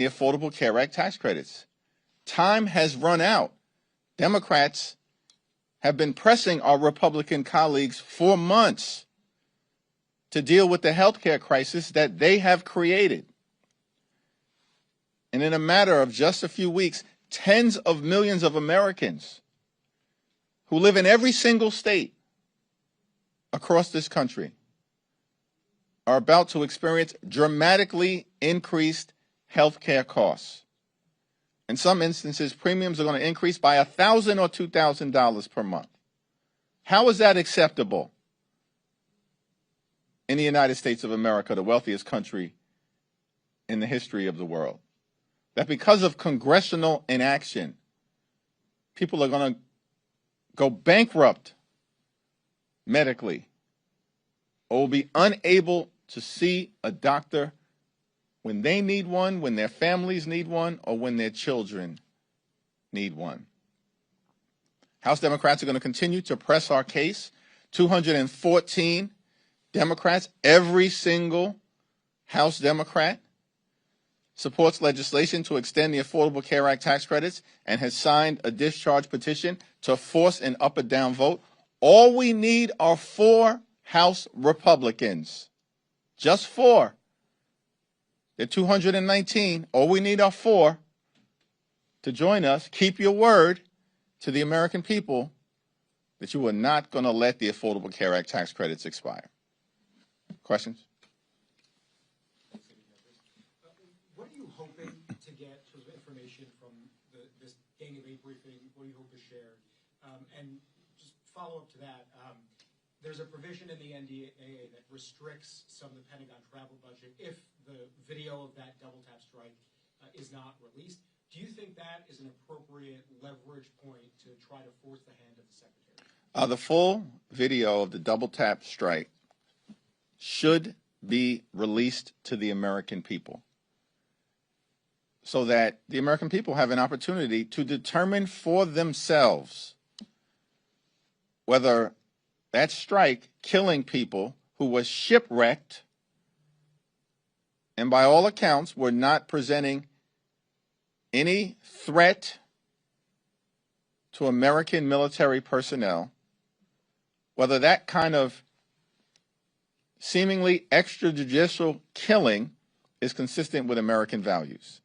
the Affordable Care Act tax credits. Time has run out. Democrats have been pressing our Republican colleagues for months to deal with the health care crisis that they have created. And in a matter of just a few weeks, tens of millions of Americans who live in every single state across this country are about to experience dramatically increased health care costs. In some instances, premiums are going to increase by $1,000 or $2,000 per month. How is that acceptable in the United States of America, the wealthiest country in the history of the world? That because of congressional inaction, people are going to go bankrupt medically or will be unable to see a doctor when they need one, when their families need one, or when their children need one. House Democrats are going to continue to press our case. 214 Democrats, every single House Democrat, supports legislation to extend the Affordable Care Act tax credits and has signed a discharge petition to force an up or down vote. All we need are 4 House Republicans, just 4. There are 219. All we need are 4 to join us. Keep your word to the American people that you are not going to let the Affordable Care Act tax credits expire. Questions? What are you hoping to get sort of information from this Gang of 8 briefing? What do you hope to share? And just follow up to that, there's a provision in the NDAA that restricts some of the Pentagon travel budget if the video of that double tap strike is not released. Do you think that is an appropriate leverage point to try to force the hand of the Secretary? The full video of the double tap strike should be released to the American people so that the American people have an opportunity to determine for themselves whether that strike killing people who was shipwrecked and by all accounts were not presenting any threat to American military personnel, whether that kind of seemingly extrajudicial killing is consistent with American values.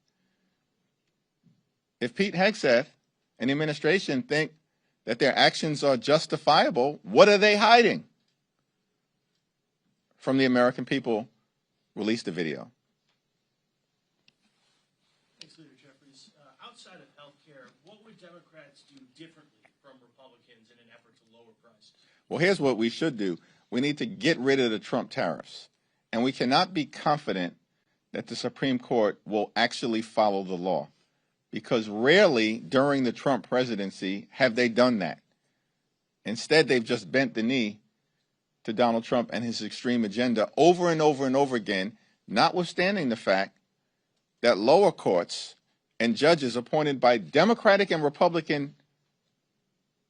If Pete Hegseth and the administration think that their actions are justifiable, what are they hiding from the American people? Release the video. Thanks, Leader Jeffries. Outside of health care, what would Democrats do differently from Republicans in an effort to lower prices? Well, here's what we should do. We need to get rid of the Trump tariffs. And we cannot be confident that the Supreme Court will actually follow the law, because rarely during the Trump presidency have they done that. Instead, they've just bent the knee to Donald Trump and his extreme agenda over and over and over again, notwithstanding the fact that lower courts and judges appointed by Democratic and Republican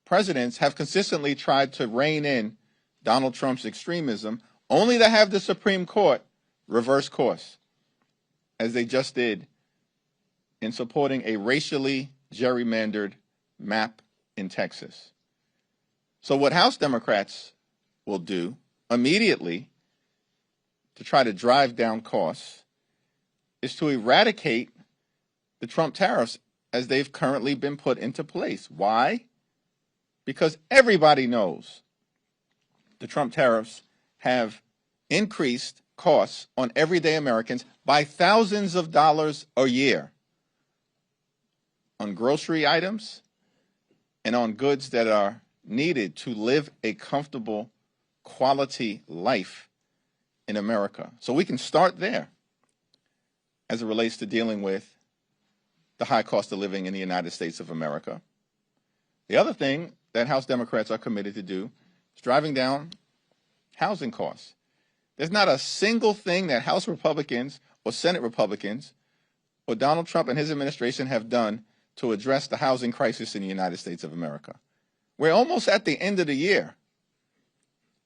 presidents have consistently tried to rein in Donald Trump's extremism, only to have the Supreme Court reverse course, as they just did in supporting a racially gerrymandered map in Texas. So what House Democrats will do immediately to try to drive down costs is to eradicate the Trump tariffs as they've currently been put into place. Why? Because everybody knows the Trump tariffs have increased costs on everyday Americans by thousands of dollars a year on grocery items and on goods that are needed to live a comfortable, quality life in America. So we can start there as it relates to dealing with the high cost of living in the United States of America. The other thing that House Democrats are committed to do is driving down housing costs. There's not a single thing that House Republicans or Senate Republicans or Donald Trump and his administration have done to address the housing crisis in the United States of America. We're almost at the end of the year.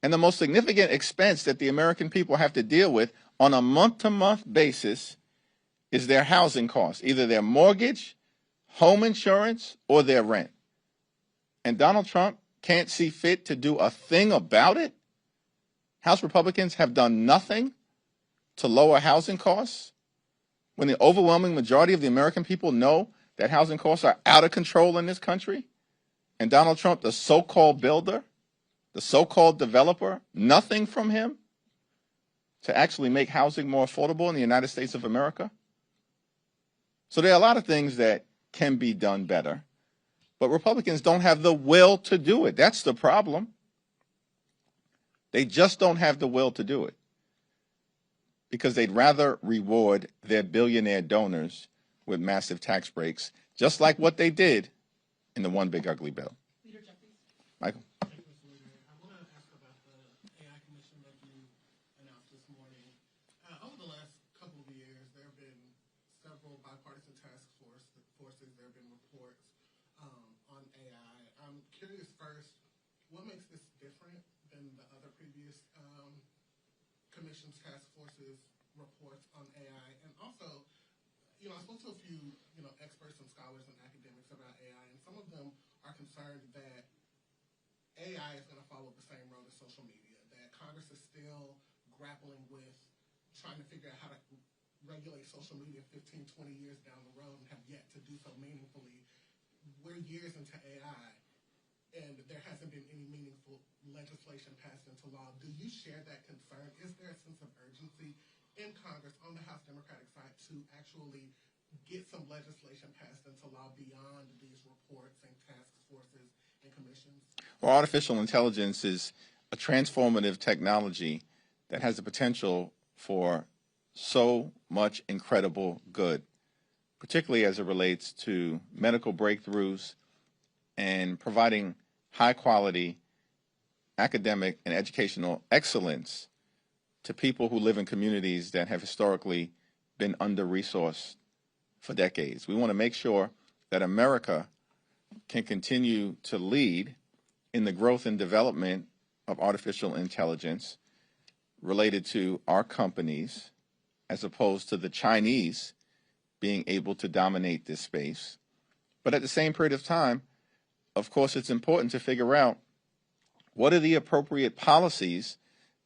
And the most significant expense that the American people have to deal with on a month-to-month basis is their housing costs, either their mortgage, home insurance, or their rent. And Donald Trump can't see fit to do a thing about it? House Republicans have done nothing to lower housing costs when the overwhelming majority of the American people know that housing costs are out of control in this country? And Donald Trump, the so-called builder, the so-called developer, nothing from him to actually make housing more affordable in the United States of America? So there are a lot of things that can be done better, but Republicans don't have the will to do it. That's the problem. They just don't have the will to do it because they'd rather reward their billionaire donors with massive tax breaks, just like what they did in the One Big Ugly Bill. Leader Jeffries. Michael? Thank you, Mr. Leader. I want to ask about the AI commission that you announced this morning. Over the last couple of years, there have been several bipartisan task forces. There have been reports on AI. I'm curious first, what makes this different than the other previous commission's task forces reports on AI? And also, I spoke to a few, experts and scholars and academics about AI, and some of them are concerned that AI is going to follow the same road as social media, that Congress is still grappling with trying to figure out how to regulate social media 15, 20 years down the road and have yet to do so meaningfully. We're years into AI, and there hasn't been any meaningful legislation passed into law. Do you share that concern? Is there a sense of urgency in Congress on the House Democratic side to actually get some legislation passed into law beyond these reports and task forces and commissions? Well, artificial intelligence is a transformative technology that has the potential for so much incredible good, particularly as it relates to medical breakthroughs and providing high-quality academic and educational excellence to people who live in communities that have historically been under-resourced for decades. We want to make sure that America can continue to lead in the growth and development of artificial intelligence related to our companies, as opposed to the Chinese being able to dominate this space. But at the same period of time, of course, it's important to figure out what are the appropriate policies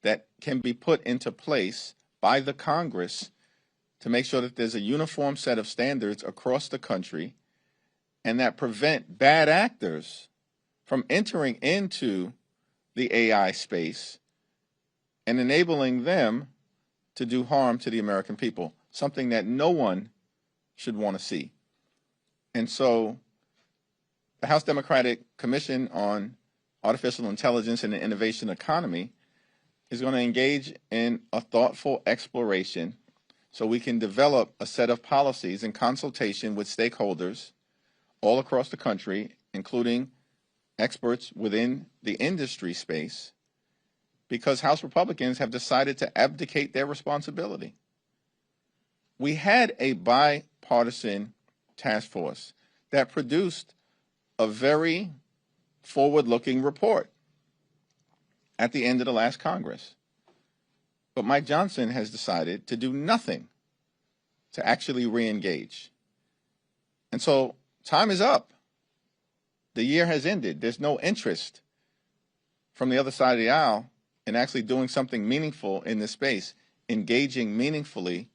that can be put into place by the Congress to make sure that there's a uniform set of standards across the country and that prevent bad actors from entering into the AI space and enabling them to do harm to the American people, something that no one should want to see. And so the House Democratic Commission on Artificial Intelligence and the Innovation Economy is going to engage in a thoughtful exploration so we can develop a set of policies in consultation with stakeholders all across the country, including experts within the industry space, because House Republicans have decided to abdicate their responsibility. We had a bipartisan task force that produced a very forward-looking report at the end of the last Congress. But Mike Johnson has decided to do nothing to actually re-engage. And so time is up. The year has ended. There's no interest from the other side of the aisle in actually doing something meaningful in this space, engaging meaningfully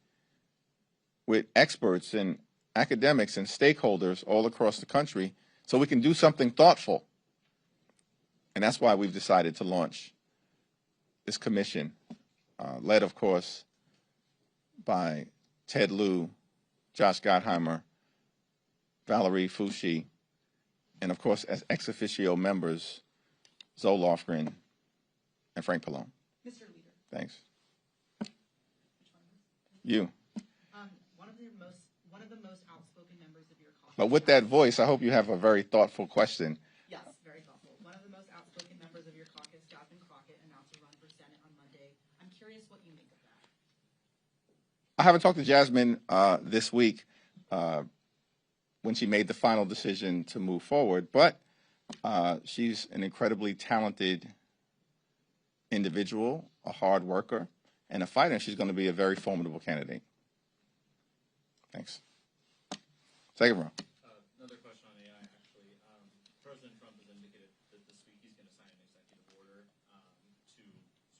with experts and academics and stakeholders all across the country so we can do something thoughtful. And that's why we've decided to launch this commission, led, of course, by Ted Lieu, Josh Gottheimer, Valerie Foushee, and, of course, as ex officio members, Zoe Lofgren and Frank Pallone. Mr. Leader. Thanks. Which one? You. One of the most outspoken members of your caucus. But with that voice, I hope you have a very thoughtful question. Yes, very thoughtful. One of the most outspoken members of your caucus, Jasmine Crockett, announced a run for Senate on Monday. I'm curious what you make of that. I haven't talked to Jasmine this week when she made the final decision to move forward, but she's an incredibly talented individual, a hard worker, and a fighter, and she's going to be a very formidable candidate. Thanks. Second round. Another question on AI, actually. President Trump has indicated that this week he's going to sign an executive order to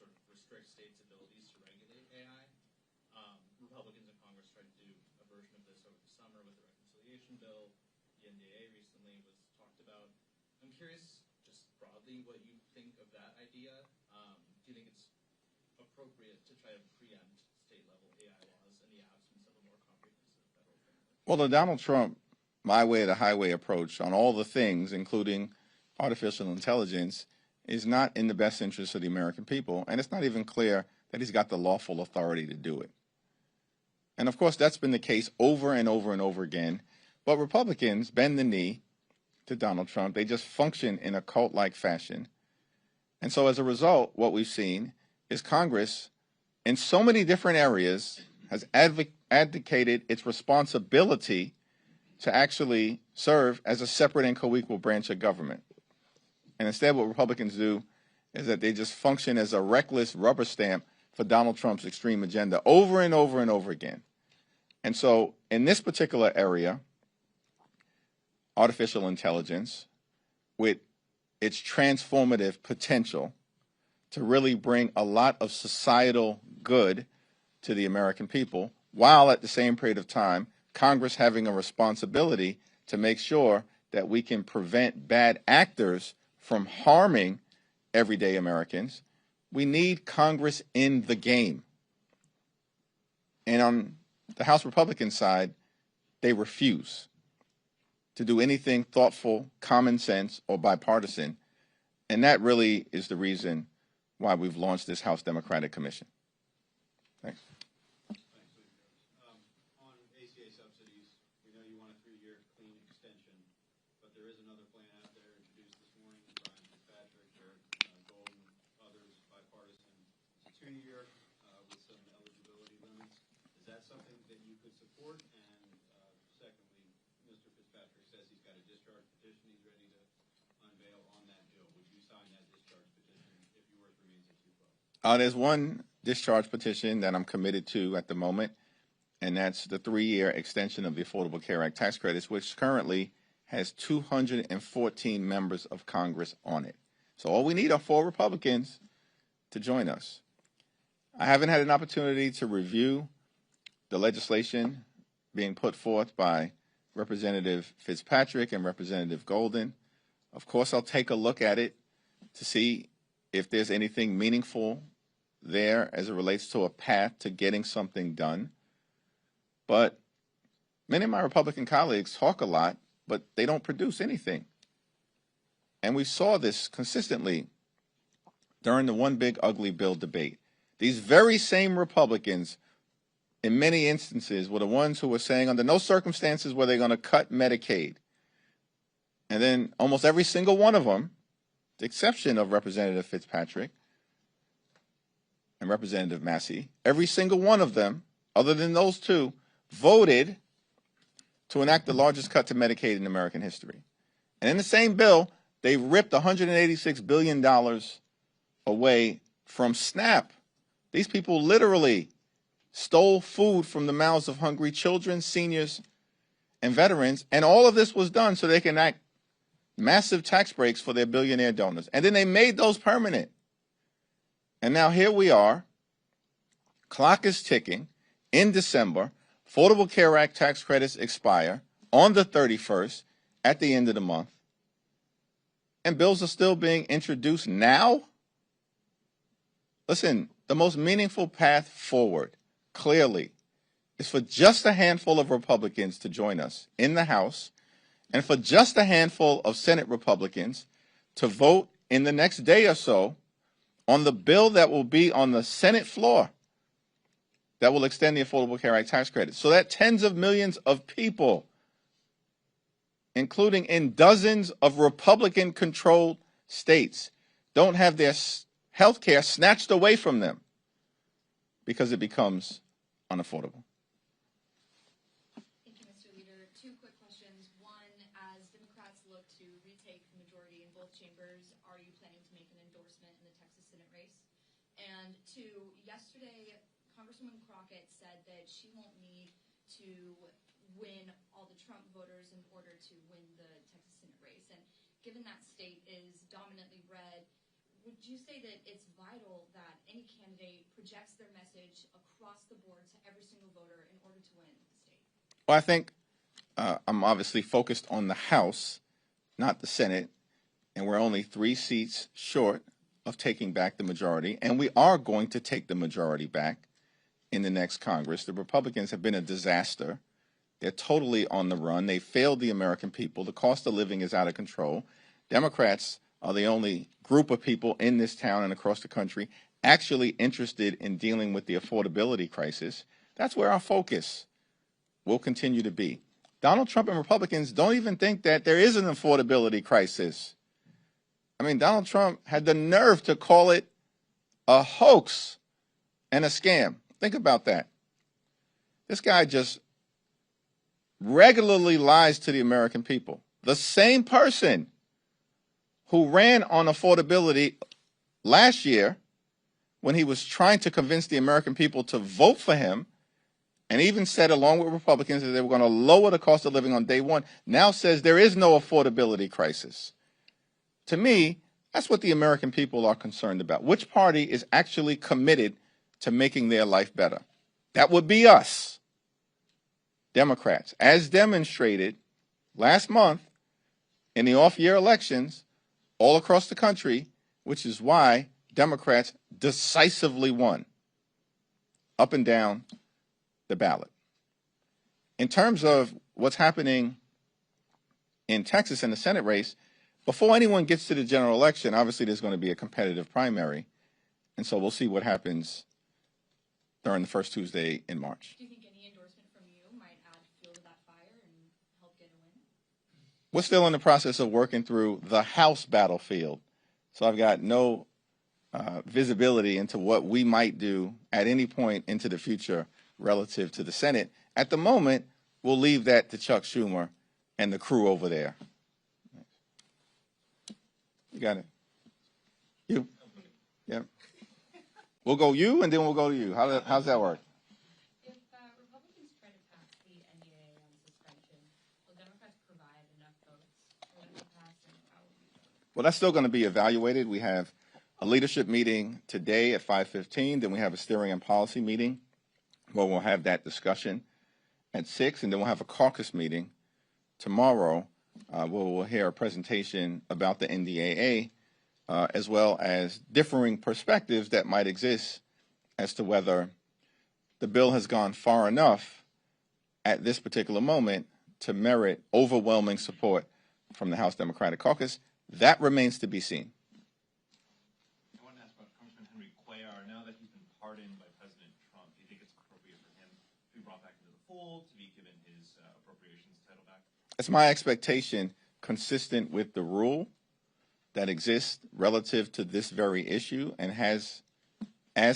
sort of restrict states' abilities to regulate AI. Republicans in Congress tried to do a version of this over the summer with the reconciliation bill. The NDAA recently was talked about. I'm curious, just broadly, what you think of that idea. Do you think it's appropriate to try to preempt state-level AI laws in the absence of a more comprehensive federal framework? Well, the Donald Trump my way or the highway approach on all the things, including artificial intelligence, is not in the best interest of the American people, and it's not even clear that he's got the lawful authority to do it. And of course, that's been the case over and over and over again. But Republicans bend the knee to Donald Trump. They just function in a cult-like fashion. And so as a result, what we've seen is Congress, in so many different areas, has advocated its responsibility to actually serve as a separate and co-equal branch of government. And instead, what Republicans do is that they just function as a reckless rubber stamp for Donald Trump's extreme agenda over and over and over again. And so in this particular area, artificial intelligence, with its transformative potential to really bring a lot of societal good to the American people, while at the same period of time, Congress having a responsibility to make sure that we can prevent bad actors from harming everyday Americans, we need Congress in the game. And on the House Republican side, they refuse to do anything thoughtful, common sense, or bipartisan. And that really is the reason why we've launched this House Democratic Commission. Thanks. On ACA subsidies, we know you want a 3-year clean extension, but there is another plan out there introduced this morning by Brian Fitzpatrick, Eric Golden, others, bipartisan. It's a 2-year with some eligibility limits. Is that something that you could support? And secondly, Mr. Fitzpatrick says he's got a discharge petition he's ready to unveil on that bill. Would you sign that discharge petition if yours remains at 2 votes? There's one discharge petition that I'm committed to at the moment, and that's the 3-year extension of the Affordable Care Act tax credits, which currently has 214 members of Congress on it. So all we need are 4 Republicans to join us. I haven't had an opportunity to review the legislation being put forth by Representative Fitzpatrick and Representative Golden. Of course, I'll take a look at it to see if there's anything meaningful there as it relates to a path to getting something done. But many of my Republican colleagues talk a lot, but they don't produce anything. And we saw this consistently during the One Big Ugly Bill debate. These very same Republicans, in many instances, were the ones who were saying under no circumstances were they going to cut Medicaid. And then almost every single one of them, the exception of Representative Fitzpatrick and Representative Massey, every single one of them, other than those two, voted to enact the largest cut to Medicaid in American history. And in the same bill, they ripped $186 billion away from SNAP. These people literally stole food from the mouths of hungry children, seniors, and veterans, and all of this was done so they can enact massive tax breaks for their billionaire donors. And then they made those permanent. And now here we are, clock is ticking, in December, Affordable Care Act tax credits expire on the 31st at the end of the month, and bills are still being introduced now? Listen, the most meaningful path forward, clearly, is for just a handful of Republicans to join us in the House and for just a handful of Senate Republicans to vote in the next day or so on the bill that will be on the Senate floor that will extend the Affordable Care Act tax credit, so that tens of millions of people, including in dozens of Republican-controlled states, don't have their health care snatched away from them because it becomes unaffordable. Thank you, Mr. Leader. 2 quick questions. One, as Democrats look to retake the majority in both chambers, are you planning to make an endorsement in the Texas Senate race? And 2, yesterday, Congresswoman Crockett said that she won't need to win all the Trump voters in order to win the Texas Senate race. And given that state is dominantly red, would you say that it's vital that any candidate projects their message across the board to every single voter in order to win the state? Well, I think I'm obviously focused on the House, not the Senate, and we're only 3 seats short of taking back the majority, and we are going to take the majority back in the next Congress. The Republicans have been a disaster. They're totally on the run. They failed the American people. The cost of living is out of control. Democrats are the only group of people in this town and across the country actually interested in dealing with the affordability crisis. That's where our focus will continue to be. Donald Trump and Republicans don't even think that there is an affordability crisis. I mean, Donald Trump had the nerve to call it a hoax and a scam. Think about that. This guy just regularly lies to the American people. The same person who ran on affordability last year when he was trying to convince the American people to vote for him, and even said, along with Republicans, that they were going to lower the cost of living on day one, now says there is no affordability crisis. To me, that's what the American people are concerned about. Which party is actually committed to making their life better? That would be us, Democrats, as demonstrated last month in the off-year elections all across the country, which is why Democrats decisively won up and down the ballot. In terms of what's happening in Texas in the Senate race, before anyone gets to the general election, obviously there's going to be a competitive primary. And so we'll see what happens during the first Tuesday in March. Do you think any endorsement from you might add fuel to that fire and help get a win? We're still in the process of working through the House battlefield. So I've got no visibility into what we might do at any point into the future relative to the Senate. At the moment, we'll leave that to Chuck Schumer and the crew over there. You got it. You? Yeah. We'll go you, and then we'll go to you. How's that work? If Republicans try to pass the NDAA on suspension, will Democrats provide enough votes for that to pass, and how will you vote? Well, that's still going to be evaluated. We have a leadership meeting today at 5:15. Then we have a steering and policy meeting where we'll have that discussion at 6. And then we'll have a caucus meeting tomorrow where we'll hear a presentation about the NDAA as well as differing perspectives that might exist as to whether the bill has gone far enough at this particular moment to merit overwhelming support from the House Democratic Caucus. That remains to be seen. I want to ask about Congressman Henry Cuellar. Now that he's been pardoned by President Trump, do you think it's appropriate for him to be brought back into the fold, to be given his appropriations title back? It's my expectation, consistent with the rule that exists relative to this very issue, and as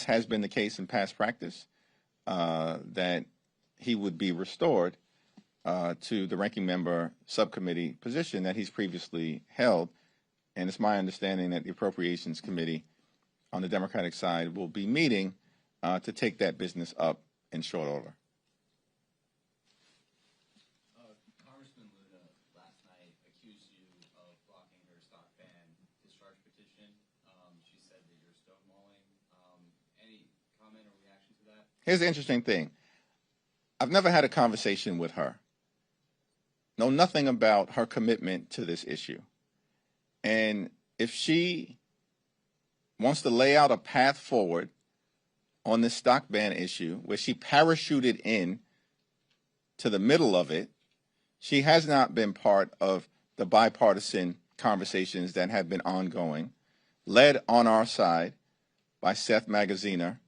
has been the case in past practice, that he would be restored to the ranking member subcommittee position that he's previously held. And it's my understanding that the Appropriations Committee on the Democratic side will be meeting to take that business up in short order. Congressman Luna last night accused you of blocking her stock ban discharge petition. She said that you're stonewalling. Any comment or reaction to that? Here's the interesting thing. I've never had a conversation with her. Know nothing about her commitment to this issue. And if she wants to lay out a path forward on this stock ban issue where she parachuted in to the middle of it, she has not been part of the bipartisan conversations that have been ongoing, led on our side by Seth Magaziner,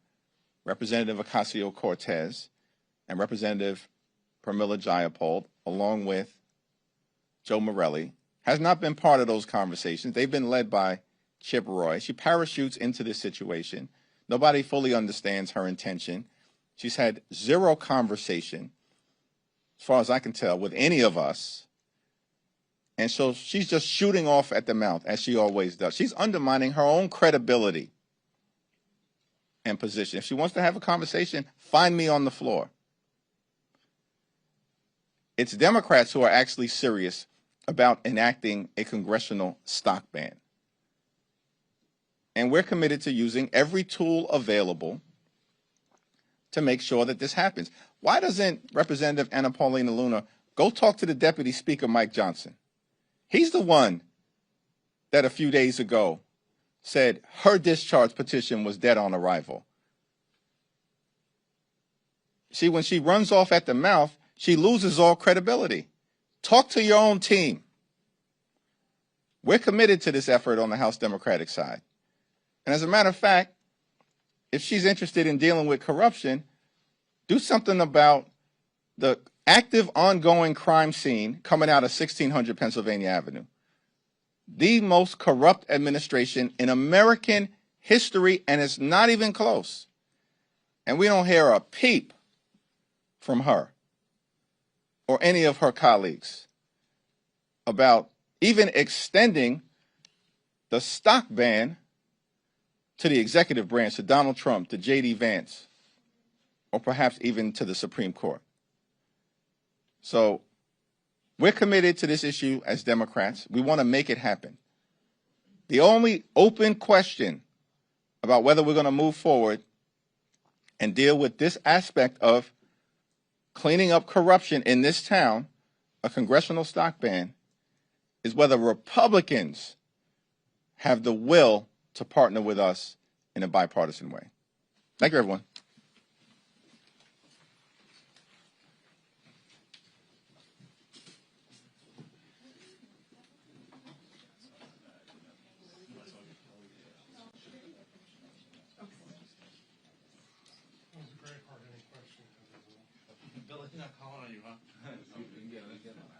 Representative Ocasio-Cortez, and Representative Pramila Jayapal, along with Joe Morelli, has not been part of those conversations. They've been led by Chip Roy. She parachutes into this situation. Nobody fully understands her intention. She's had zero conversation, as far as I can tell, with any of us. And so she's just shooting off at the mouth, as she always does. She's undermining her own credibility and position. If she wants to have a conversation, find me on the floor. It's Democrats who are actually serious about enacting a congressional stock ban. And we're committed to using every tool available to make sure that this happens. Why doesn't Representative Anna Paulina Luna go talk to the Deputy Speaker, Mike Johnson? He's the one that a few days ago said her discharge petition was dead on arrival. See, when she runs off at the mouth, she loses all credibility. Talk to your own team. We're committed to this effort on the House Democratic side. And as a matter of fact, if she's interested in dealing with corruption, do something about the active ongoing crime scene coming out of 1600 Pennsylvania Avenue. The most corrupt administration in American history, and it's not even close. And we don't hear a peep from her or any of her colleagues about even extending the stock ban to the executive branch, to Donald Trump, to J.D. Vance, or perhaps even to the Supreme Court. So we're committed to this issue as Democrats. We want to make it happen. The only open question about whether we're going to move forward and deal with this aspect of cleaning up corruption in this town, a congressional stock ban, is whether Republicans have the will to partner with us in a bipartisan way. Thank you, everyone. Billy's not calling on you, huh?